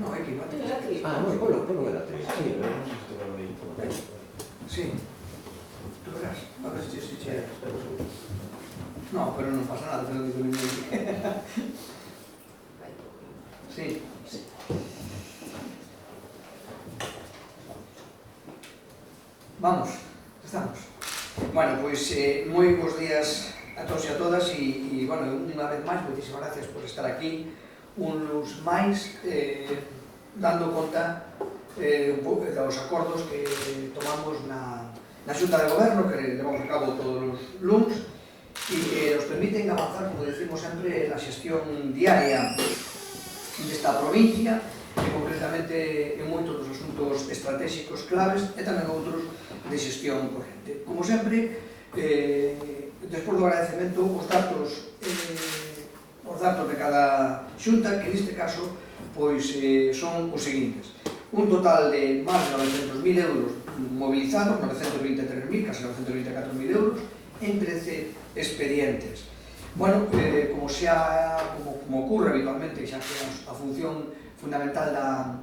No, é que igual. Polo era 3. Sí, pero non sei se te vai a Sí. Tú verás. A ver se che... No, pero non pasa nada, pero digo ninguén. Sí. Vamos, estamos. Bueno, pois moi bons días a todos e a todas e, bueno, unha vez máis, moitísimas gracias por estar aquí uns máis dando conta dos acordos que tomamos na Xunta de Goberno que levamos a cabo todos os luns e que nos permiten avanzar, como decimos sempre, na xestión diaria desta provincia e concretamente en moitos dos asuntos estratégicos claves e tamén outros de xestión corrente. Como sempre, despois do agradecemento, os datos de cada xunta, que neste caso son os seguintes. Un total de máis de 900.000 euros movilizados, 923.000, casi 924.000 euros, en 13 expedientes. Bueno, como ocurre habitualmente, xa que a función fundamental da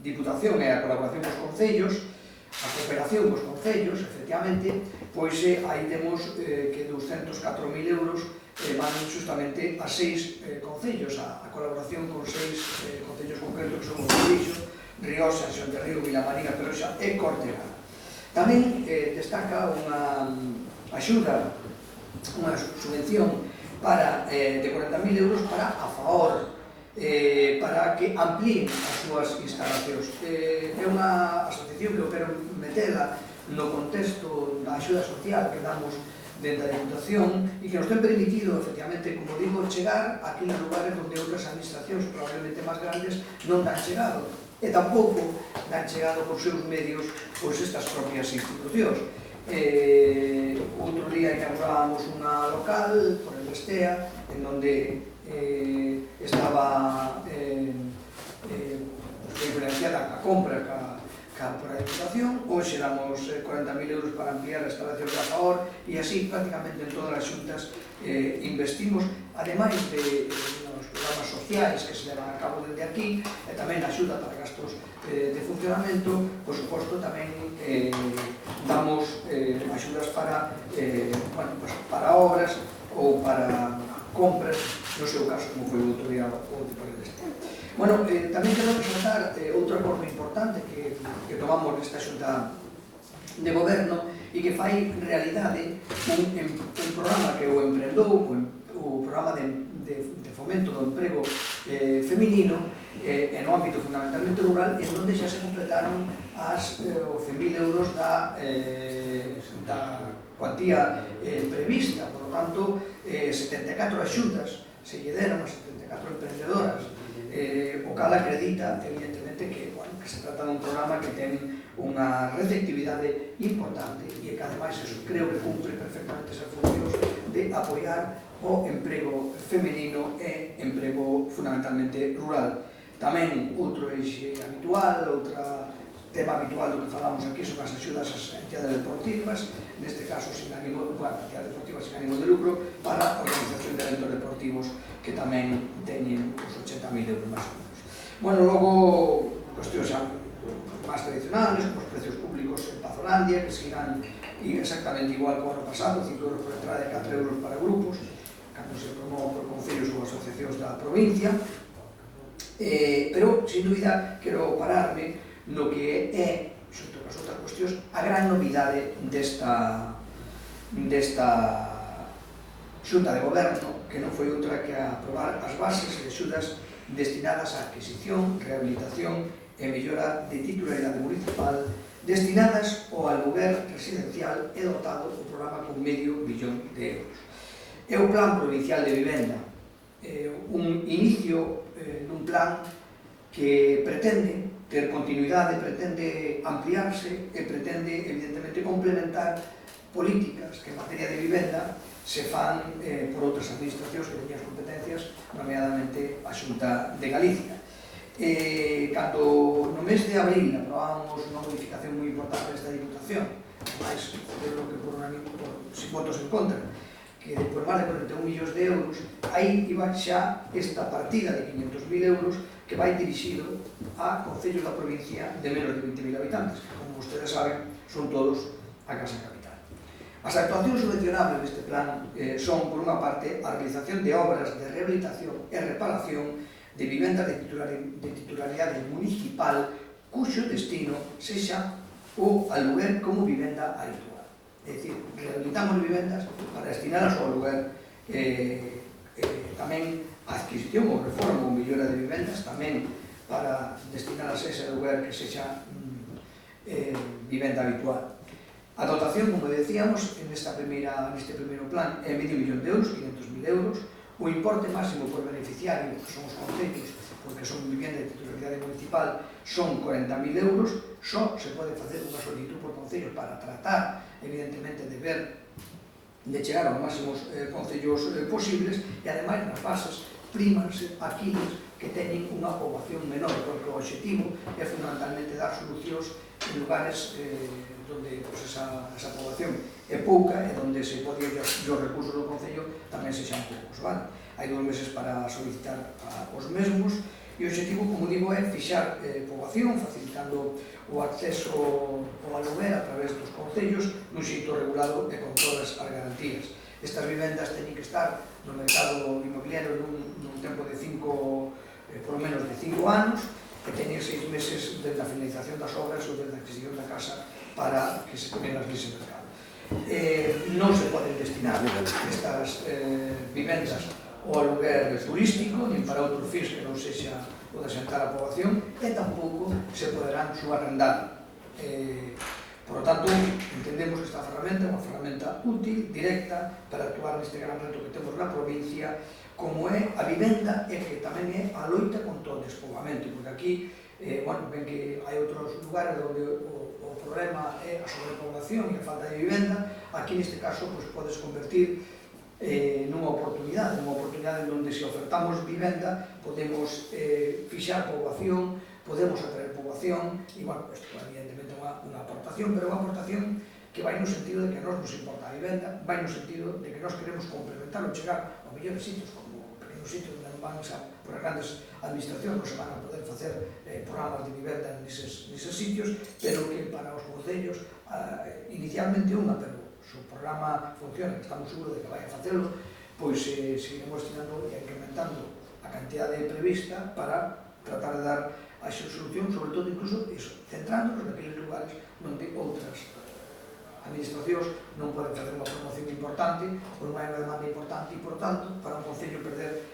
Diputación é a colaboración cos concellos, a cooperación cos concellos, efectivamente, pois aí temos que 204.000 euros van justamente a 6 concellos, a colaboración con 6 concellos concretos que son o Lixo, Rioxa, Xonterrío, Vilamariña, Peroxa e Cortegada. Tamén destaca unha axuda, unha subvención de 40.000 euros para a FAOR, para que amplíen as súas instalacións. É unha asociación que eu quero metela no contexto da axuda social que damos dentro da Diputación e que nos ten permitido, efectivamente, como digo, chegar a aqueles lugares onde outras administracións probablemente máis grandes non dan chegado e tampouco dan chegado por seus medios pois estas propias institucións. Outro día inaugurábamos unha local por el Estea en donde estaba diferenciada a compra por a Diputación. Hoxe damos 40.000 euros para ampliar a instalación da FAOR e así prácticamente en todas as xuntas investimos, ademais de nos programas sociais que se levan a cabo desde aquí e tamén a axuda para gastos de funcionamento. Por suposto tamén damos axudas para obras ou para compras, no seu caso, como foi o outro día o tipo de este. Bueno, tamén quero resaltar outro acordo importante que tomamos nesta xunta de goberno e que fai realidade un programa que o emprendou, o programa de fomento do emprego feminino no ámbito fundamentalmente rural, en onde xa se completaron as 11.000 euros da cuantía prevista. Por lo tanto, 74 axudas se lle deron a 74 emprendedoras, o cal acredita, evidentemente, que se trata dun programa que ten unha receptividade importante e que, ademais, creo que cumpre perfectamente esas funcións de apoiar o emprego femenino e emprego fundamentalmente rural. Tamén outro eixe habitual, outro tema habitual do que falamos aquí son as axudas ás entidades deportivas, neste caso entidades deportivas sin ánimo de lucro, para a organización de eventos deportivos que tamén teñen os 80.000 euros máis ou menos. Bueno, logo, cuestións máis tradicionales, como os precios públicos en Pazolandia, que seguirán exactamente igual que o ano pasado, 5 euros por entrada e 4 euros para grupos, cando se promove por concellos ou asociacións da provincia. Pero, sin dúbida, quero pararme no que é, xunto con as outras cuestións, a gran novidade desta xunta de goberno, que non foi outra que aprobar as bases de axudas destinadas á adquisición, rehabilitación e mellora de titularidade municipal destinadas ao aluguer residencial e dotado o programa con medio millón de euros. É o Plan Provincial de Vivenda, un inicio dun plan que pretende ter continuidade, pretende ampliarse e pretende, evidentemente, complementar políticas que en materia de vivenda se fan por outras administracións que teñen as competencias, nomeadamente a Xunta de Galicia. Cando no mes de abril aprobábamos unha modificación moi importante desta Diputación, máis, creo que por votos en contra, que por máis de 41 millóns de euros, aí iba xa esta partida de 500.000 euros que vai dirixido a concellos da provincia de menos de 20.000 habitantes, que, como ustedes saben, son todos a Casa Capital. As actuacións subvencionables deste plan son, por unha parte, a realización de obras de rehabilitación e reparación de vivendas de titularidade municipal cuxo destino sexa o aluguer como vivenda habitual. É dicir, rehabilitamos vivendas para destinalas ao aluguer, tamén a adquisición ou reforma ou millora de vivendas, tamén para destinalas a ese aluguer que sexa vivenda habitual. A dotación, como decíamos, neste primeiro plan é medio millón de euros, 500.000 euros. O importe máximo por beneficiario, que son os concellos, porque son vivenda de titularidade municipal, son 40.000 euros. Só se pode facer unha solicitud por concello para tratar, evidentemente, de chegar aos máximos concellos posibles, e ademais nas bases prímanse aqueles que teñen unha poboación menor, porque o objetivo é fundamentalmente dar solucións en lugares onde esa poboación é pouca e onde se pode os recursos do concello tamén sexan poucos. Hai 2 meses para solicitar os mesmos e o objetivo, como digo, é fixar poboación, facilitando o acceso ao aluguer a través dos concellos nun xeito regulado e con todas as garantías. Estas vivendas teñen que estar no mercado inmobiliario nun tempo de por lo menos de 5 anos, que teñen 6 meses desde a finalización das obras ou desde a adquisición da casa para que se ponen as leis de mercado. Non se poden destinar estas vivendas ao aluguer turístico, nin para outros fins que non sexa o de asentar a poboación, e tampouco se poderán subarrendar. Por lo tanto, entendemos que esta ferramenta é unha ferramenta útil, directa, para actuar neste gran reto que temos na provincia, como é a vivenda e que tamén é a loita contra o despoboamento, porque aquí, ven que hai outros lugares onde o problema é a sobrepoblación e a falta de vivenda. Aquí, neste caso, podes convertir nunha oportunidade onde se ofertamos vivenda podemos fixar poboación, podemos atraer poboación e, isto evidentemente é unha aportación, pero unha aportación que vai no sentido de que a nos importa a vivenda, vai no sentido de que nos queremos complementar ou chegar a mellores sitios, como pequenos sitios onde non van por as grandes administracións, non se van a poder facer programas de vivenda neses sitios, pero que para os concellos inicialmente pero se o programa funciona, que estamos seguros de que vai a facelo, pois seguiremos destinando e incrementando a cantidade prevista para tratar de dar a solución, sobre todo incluso centrándonos naqueles lugares onde outras administracións non poden facer unha promoción importante ou non hai unha demanda importante e, por tanto, para un concello perder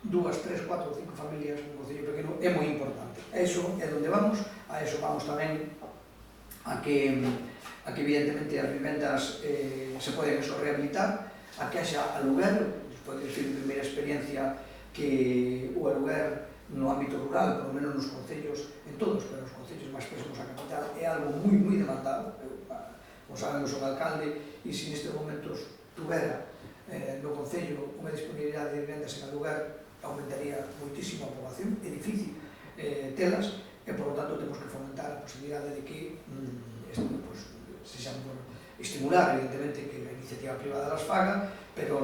2, 3, 4 ou 5 familias nun concello pequeno é moi importante. A iso é onde vamos, a iso vamos tamén a que evidentemente as vivendas se poden rehabilitar, a que haxa aluguer. Pode decir en primeira experiencia que o aluguer no ámbito rural, por lo menos nos concellos, en todos, pero os concellos máis próximos á capital, é algo moi demandado. Como saben, eu son alcalde e se nestes momentos tuvera no concello unha disponibilidade de vivendas en aluguer, aumentaría moitísimo a poboación. É difícil telas e, por lo tanto, temos que fomentar a posibilidade de que sexan por estimular, evidentemente, que a iniciativa privada las faga, pero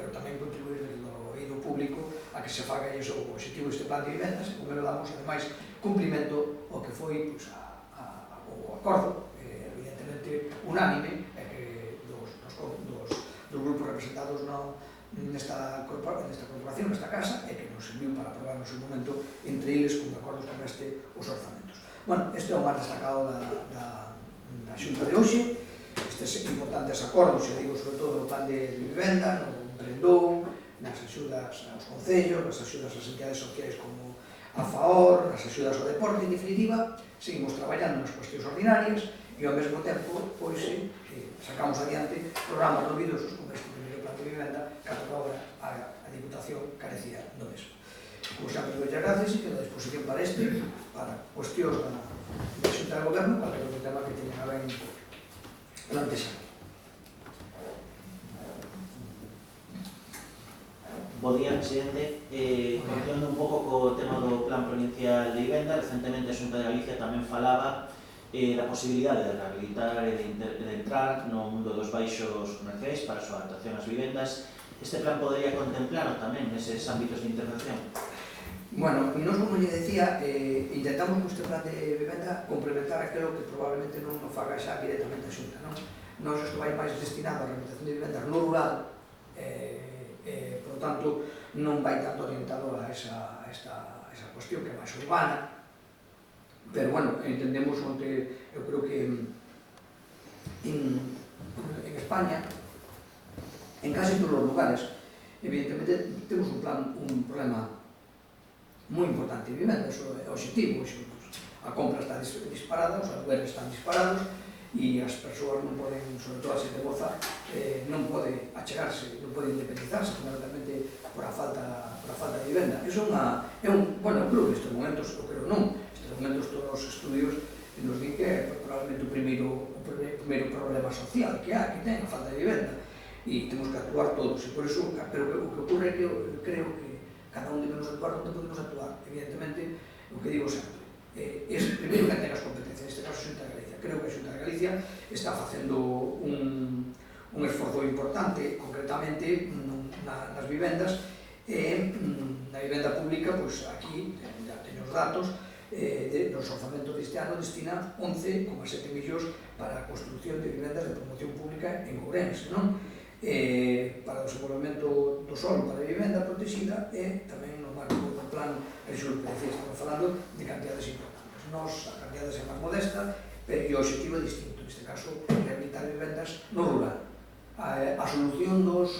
tamén contribuir no eido público a que se faga iso o objetivo deste plan de vivendas, e como damos, ademais, cumprimento ao que foi o acordo, evidentemente, unánime, dos grupos representados nesta corporación, nesta casa, e que nos serviu para aprobar no seu momento, entre eles, con acordos como os orzamentos. Este é o máis destacado da Xunta de hoxe. Estes importantes acordos, se digo, sobre todo no plan de vivenda, no emprendón, nas axudas aos concellos, nas axudas ás entidades sociais como a FAOR, nas axudas ao deporte, en definitiva, seguimos traballando nas cuestións ordinarias e ao mesmo tempo, sacamos adiante programas novidosos como este primeiro plan de vivenda, que ata agora a Diputación carecía do mesmo. Como sempre, doy as gracias e quedo a disposición para cuestións da Xunta de Goberno, cualquier outro tema que teñan a ben plantexar. Bo día, presidente. Continuando un pouco co tema do Plan Provincial de Vivenda, recentemente a Xunta de Galicia tamén falaba da posibilidade de rehabilitar e de entrar no mundo dos baixos comerciais para a súa adaptación ás vivendas. Este plan podería contemplar tamén neses ámbitos de intervención? Bueno, nos, como lle decía, intentamos con este plan de vivenda complementar aquilo que probablemente non nos faga xa directamente a Xunta, non? Nos isto vai máis destinado a rehabilitación de vivendas no rural, por tanto, non vai tanto orientado a esa cuestión que é máis urbana, pero, bueno, entendemos onde, eu creo que en España, en casi todos os lugares, evidentemente, temos un problema moi importante de vivenda, eso é objetivo, a compra está disparada, os alugueres están disparados e as persoas non poden, sobre todo a xente moza, non pode achegarse, non pode independizarse, fundamentalmente por a falta de vivenda. Iso é bueno, creo que estes momentos, eu creo non, estes momentos todos os estudios nos din que é probablemente o primeiro problema social que ten a falta de vivenda e temos que actuar todos, e por iso, pero o que ocorre é que eu creo que cada un debemos actuar onde podemos actuar. Evidentemente, o que digo sempre, é primeiro que ten as competencias, neste caso a Xunta de Galicia. Creo que a Xunta de Galicia está facendo un esforzo importante, concretamente nas vivendas, e na vivenda pública, pois aquí, já teño os datos, nos orzamentos deste ano destina 11,7 millóns para a construcción de vivendas de promoción pública en Ourense, non? Para o desenvolvemento do solo para a vivenda protegida e tamén no marco do plan Xulio Pérez, estamos falando de cantidades importantes. Nos, a cantidades é máis modesta, pero o objetivo é distinto, neste caso, rehabilitar vivendas no rural. A solución dos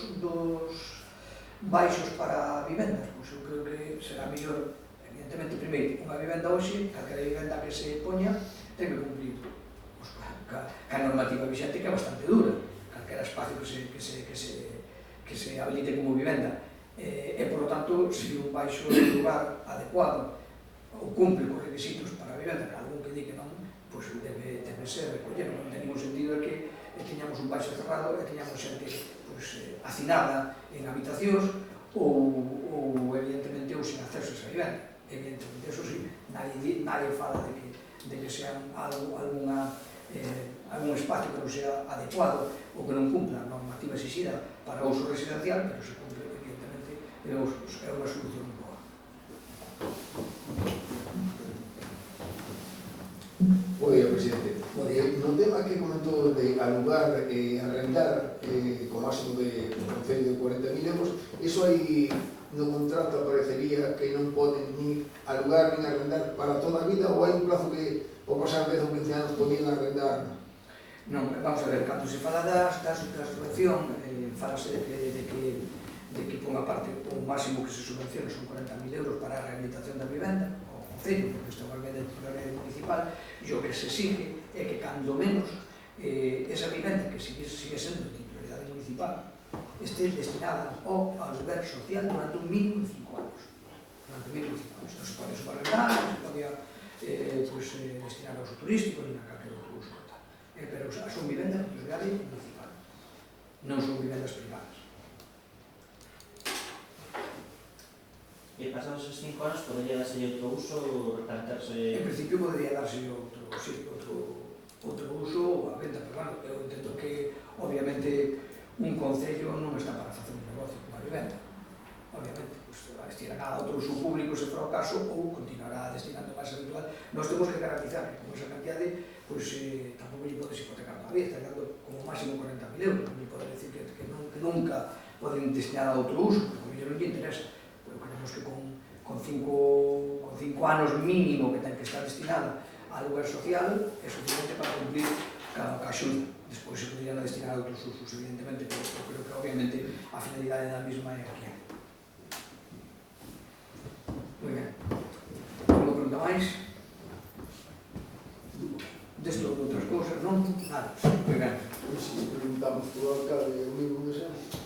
baixos para vivendas, pois eu creo que será mellor, evidentemente, primeiro, unha vivenda hoxe, calquera vivenda que se poña, ten que cumplir ca normativa vixente, que é bastante dura. Calquera espacio que se habilite como vivenda e, por lo tanto, se un baixo lugar adecuado ou cumple os requisitos para a vivenda, que algún que di que non, pois debe ser recollero. Non tenemos sentido que teñamos un baixo cerrado e teñamos xente hacinada en habitacións ou evidentemente, ou sin acceso a esa vivenda. Evidentemente, eso sí, nadie fala de que sean algún espacio que non sea adecuado ou que non cumpla a normativa exixida para o uso residencial, pero se cumple, evidentemente, é unha solución boa. Bo día, presidente. No tema que comentou de alugar e arrendar co máximo de concello de 40.000 euros, iso aí no contrato aparecería que non poden ni alugar ni arrendar para toda a vida, ou hai un plazo que ao pasar 10 ou 15 anos podían arrendar? Non, vamos a ver, cando se fala da subvención, falase de que por unha parte o máximo que se subvenciona son 40.000 euros para a rehabilitación da vivenda, o concello, porque isto é unha vivenda titularidade municipal, e o que se exige é que, cando menos, esa vivenda que sigue sendo de titularidade municipal este destinada ao aluguer social durante un mínimo de 5 anos. Durante un mínimo de 5 anos. Non se pode subarrendar, non se podía destinar ao uso turístico, ni a calquer outro uso. Pero son vivendas de titularidade municipal, non son vivendas privadas. E pasados esos 5 anos, podería darse outro uso ou replantearse? En principio podría darse outro uso ou a venta, pero bueno, eu entendo que, obviamente, un concello non está para facer un negocio como a vivenda. Obviamente, destinará a outro uso público, se for o caso, ou continuará destinando máis habitual. Nós temos que garantizar que, con esa cantidade, tampouco lle podes hipotecar unha vez, está dando como máximo 40.000 euros. Non lle podes decir que nunca poden destinar a outro uso, porque non lle interesa. Pero queremos que con 5 anos mínimo que ten que estar destinada a aluguer social é suficiente para cumplir ca Xunta. Despois se podrían destinar a outros usos, evidentemente, pero creo que, obviamente, a finalidade da mesma é aquí. Moi ben. Alguna pregunta máis? Desto, outras cousas, non? Nada. Moi ben. Si preguntamos polo alcalde, o mismo de sempre.